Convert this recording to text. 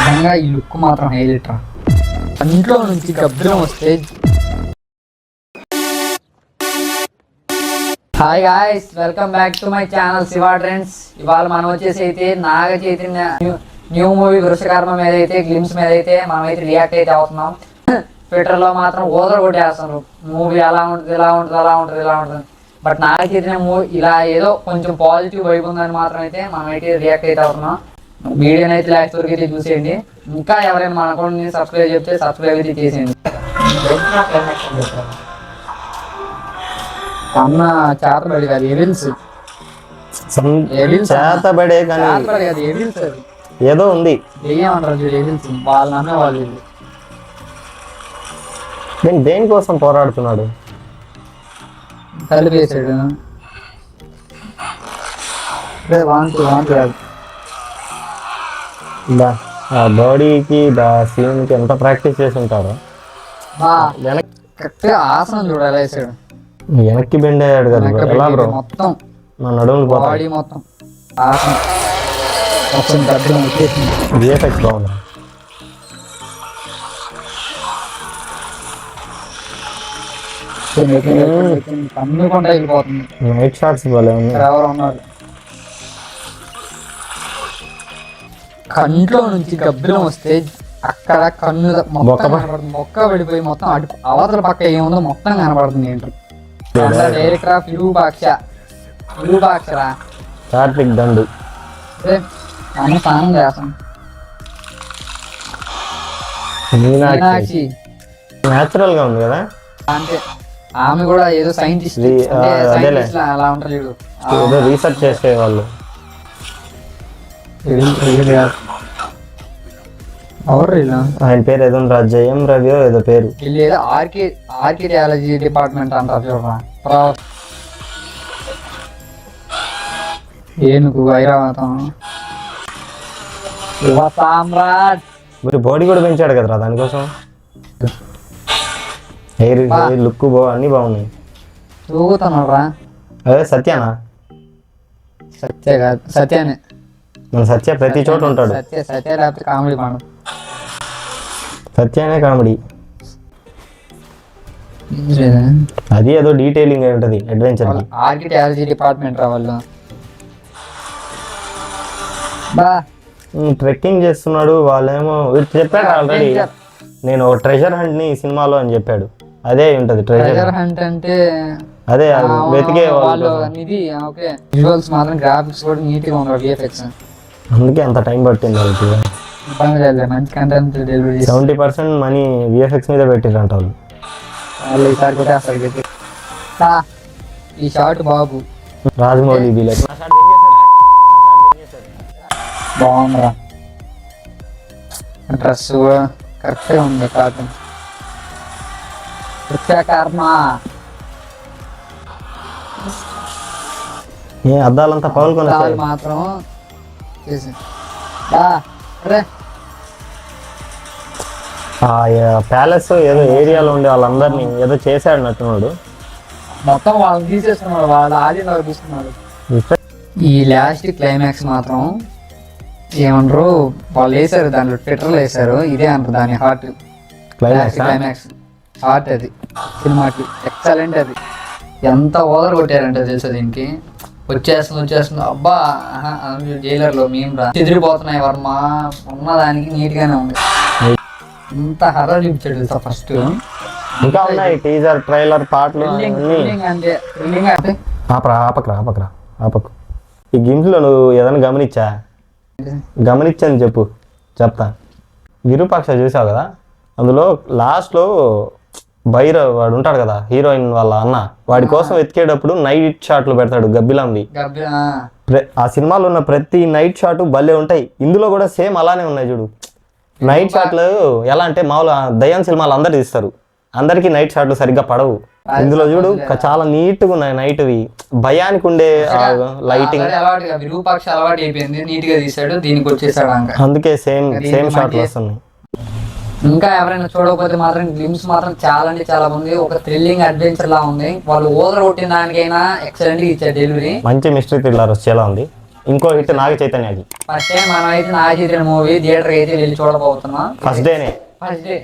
నిజంగా ఈ లుక్ మాత్రం హైలైట్ రా. ఇంట్లో నుంచి గబ్బిలం వస్తే. Hi guys, welcome back to my channel Shiva trends. ఇవాళ మనం వచ్చేసి అయితే నాగ చైతన్య న్యూ మూవీ వృషకర్మ మీద అయితే గ్లిమ్స్ మీద అయితే మనం అయితే రియాక్ట్ అయితే అవుతున్నాం. ట్విట్టర్ లో మాత్రం ఓదర కొట్టేస్తున్నారు, మూవీ అలా ఉంటుంది ఇలా ఉంటుంది అలా ఉంటుంది ఇలా ఉంటుంది. బట్ నాగ చైతన్య మూవీ ఇలా ఏదో కొంచెం పాజిటివ్ వైబ్ ఉందని మాత్రం అయితే మనం అయితే రియాక్ట్ అయితే అవుతున్నాం. వీడియోని అయితే లాస్ట్ వరకు అయితే చూసేయండి. ఇంకా ఎవరైనా మన అకౌంట్ని సబ్స్క్రైబ్ చెప్తే సబ్స్క్రైబ్ అయితే చేసేయండి. అన్న చేతబడి కాదు, ఎవిల్స్ చేతబడే కానీ కాదు, ఎవిల్స్ అది ఏదో ఉంది. ఏమంటారు చూడు, ఎవిల్స్ వాళ్ళు అన్న వాళ్ళు. నేను దేనికోసం పోరాడుతున్నాడు? కలిపేసాడు వాంతి కాదు. బాడీకి సీన్ కి ఎంత ప్రాక్టీస్ చేసి ఉంటారో. కరెక్ట్ ఆసనం చూడాలి వేసాడు. వెనక్కి బెండ్ అయ్యాడు కదా, ఎలా బ్రో? మొత్తం నా నడుము బాడీ మొత్తం ఆసనం మొత్తం గబ్బిలం వచ్చేసింది. విఎఫ్ఎక్స్ బాగుంది. కన్నుకుంటా వెళ్ళిపోతుంది. నైట్ షాట్స్ బాగా ఉన్నాయి. ఎవరు ఉన్నారు? కంట్లో నుంచి గబ్బిలం వస్తే అక్కడ కన్ను మొక్క పడిపోయి మొత్తం అటు అవతల పక్క ఏముందో మొత్తం కనబడుతుంది. ఏంటో డైరెక్టర్ విరూపాక్షరా కార్తిక్ దండు అని స్నానం చేస్తాం. మీనాక్షి న్యాచురల్ గా ఉంది కదా. అంటే ఆమె కూడా ఏదో సైంటిస్ట్ అలా ఉంటారు చూడు, ఏదో రీసెర్చ్ చేసే వాళ్ళు. ఆయన పేరు ఏదో జయం రవి ఏదో పేరు. ఏదో ఆర్కియాలజీ డిపార్ట్మెంట్ అంటారు చూడరా. ఏనుగు ఐరావతం సామ్రాట్. మరి బాడీ కూడా పెంచాడు కదరా దానికోసం. హెయిర్ లుక్ అన్ని బాగున్నాయి. తూగుతున్నాడు రా. అదే సత్యానా? సత్య కాదు, సత్యానే. మన సత్య ప్రతి చోట ఉంటాడు. సత్య లేకపోతే కామెడీ పాడు. సత్యానే కామెడీ. అది ఏదో డీటెయిలింగ్ అయి ఉంటది అడ్వెంచర్. ఆర్కియాలజీ డిపార్ట్మెంట్ రా వాళ్ళు. బా ట్రెక్కింగ్ చేస్తున్నాడు. వాళ్ళేమో చెప్పాడు ఆల్రెడీ, నేను ఒక ట్రెజర్ హంట్ ని సినిమాలో అని చెప్పాడు. అదే ఉంటది ట్రెజర్ హంట్ అంటే. అదే వెతికే వాళ్ళు. ఇది ఓకే. విజువల్స్ మాత్రం గ్రాఫిక్స్ కూడా నీట్ గా ఉన్నారు, విఎఫ్ఎక్స్. అందుకే అంత టైం పట్టింది వాళ్ళకి. మంచి కంటెంట్ డెలివరీ. 70% మనీ విఎఫ్ఎక్స్ మీద పెట్టిరంట వాళ్ళు. ఈసారి కూడా అసలు ఈ షార్ట్ బాబు రాజమౌళి బాగుందిరా. డ్రెస్ కరెక్ట్ ఉంది. కాటన్ కర్మ. అద్దాలంతా పగులుకొని మాత్రం ప్యాలెస్ ఏదో ఏరియాలో ఉండే వాళ్ళందరినీ ఏదో చేశాడు నట్టున్నాడు. మొత్తం వాళ్ళు తీసేస్తున్నాడు, వాళ్ళు ఆడియో తీసుకున్నాడు. ఈ లాస్ట్ క్లైమాక్స్ మాత్రం ఏమంటారు వాళ్ళు వేసారు, దాంట్లో ట్విట్టర్లో వేసారు. ఇదే అంటారు దాని హార్ట్ క్లైమాక్స్. హార్ట్ అది సినిమాకి ఎక్సలెంట్. అది ఎంత ఓవర్ కొట్టారంటే తెలుసు దీనికి. వచ్చేస్తుంది అబ్బా. జైలర్ లో మేము చెదిరిపోతున్నాయి వర్మ ఉన్నదానికి నీట్ గానే ఉంది. ఇంత హర్రర్ చూపించాడు తెలుసా ఫస్ట్. ఇంకా ఉన్నాయి టీజర్ ట్రైలర్ పాటలు. ఆపకు. ఈ గేమ్స్ లో నువ్వు ఏదైనా గమనించని చెప్తా. విరూపాక్ష చూసావు కదా, అందులో లాస్ట్ లో భైరవ్ వాడు ఉంటాడు కదా, హీరోయిన్ వాళ్ళ అన్న, వాడి కోసం వెతికేటప్పుడు నైట్ షాట్లు పెడతాడు గబ్బిలంది. ఆ సినిమాలో ఉన్న ప్రతి నైట్ షాట్ భలే ఉంటాయి. ఇందులో కూడా సేమ్ అలానే ఉన్నాయి చూడు. నైట్ షాట్లు ఎలా అంటే మామూలు దయ్యం సినిమాలు అందరు తీస్తారు, అందరికి నైట్ షాట్లు సరిగ్గా పడవు. ఇందులో చూడు చాలా నీట్ గా ఉన్నాయి. నైట్వి భయానికి ఉండే లైటింగ్. విరూపాక్ష అలవాటు అయిపోయింది, నీట్ గా తీసాడు, దీనికి వచ్చేసాడు. అందుకే సేమ్ షాట్లు వస్తున్నాయి. ఇంకా ఎవరైనా చూడకపోతే మాత్రం గ్లిమ్స్ మాత్రం చాలా అంటే చాలా ఉంది. ఒక థ్రిల్లింగ్ అడ్వెంచర్ లా ఉంది. వాళ్ళు ఓదర కొట్టిన దానికైనా ఎక్సలెంట్ గా ఇచ్చారు డెలివరీ. మంచి మిస్టరీ థ్రిల్లర్ వచ్చేలా ఉంది. ఇంకో హిట్ నాగ చైతన్యకి. ఫస్ట్ టైం మనం అయితే నాగ చైతన్య మూవీ థియేటర్ అయితే వెళ్ళి చూడబోతున్నాం. ఫస్ట్ డేనే. First day